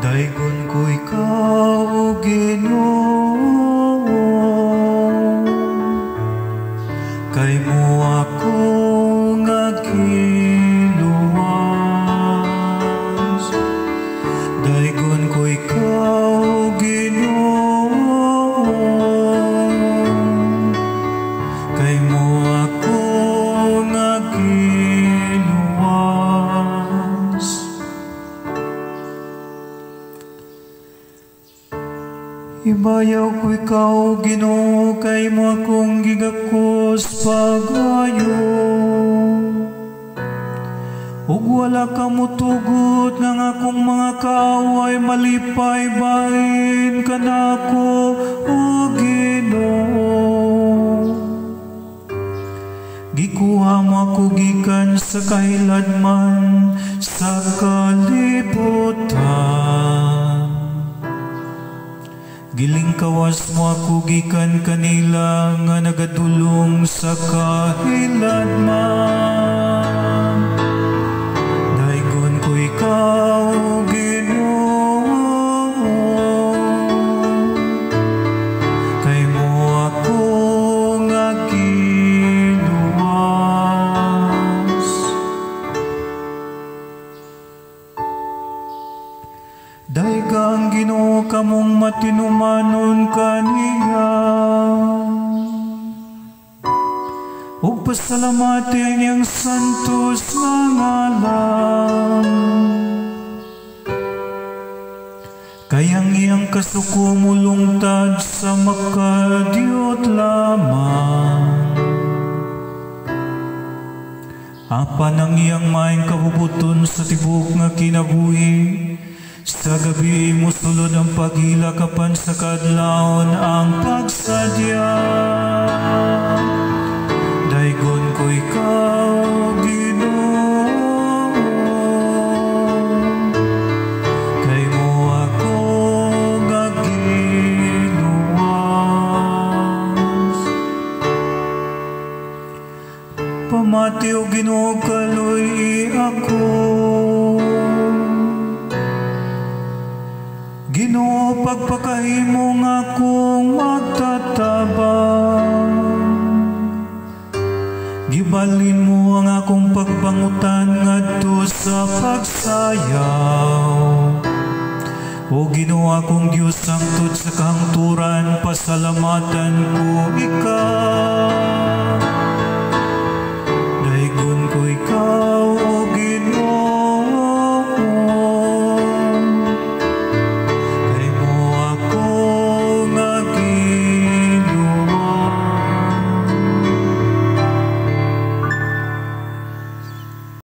Daigon ko ikaw, Ginoo, kay mo ako nga giluwas. Daigon ko ikaw, Ginoo, kay mo ako nga giluwas. Ibayaw ko ikaw, Ginoo, kay mo akong gigakos pagayo. Ug wala ka mutugot ng akong mga kaaway, malipay bahin ka nako, o Ginoo. Gikuha mo ako gikan sa kahiladman sa kalibutan. Giling kawas mo ako gikan kanila nga nagadulong sa kahiladman. Daigon ko ikaw, Ginoo, kay mo ako nga giluwas. Daigang Ginoo kamong matinumanon kaniya, ug pasalamatan iyang santos nga ngalan. Kayang iyang kasuko mulungtad sa makadiyot lamang. Apan ang iyang maayong kabubuton sa tibok nga kinabuhi, sa gabi mo sulod ang paghilakapan, sa kadlawon ang pagsadya. Daigon ko ikaw, Ginoo, kay mo ako nga giluwas. Pamati o Ginoo, kaluy ako. Ginoo, pagpakahimo nga akong magtatabang. Gibalin mo ang akong pagbangutan ngadto sa pagsayaw. O Ginoo akong Diyos, sangtod sa kahangturan, pasalamatan ko ikaw.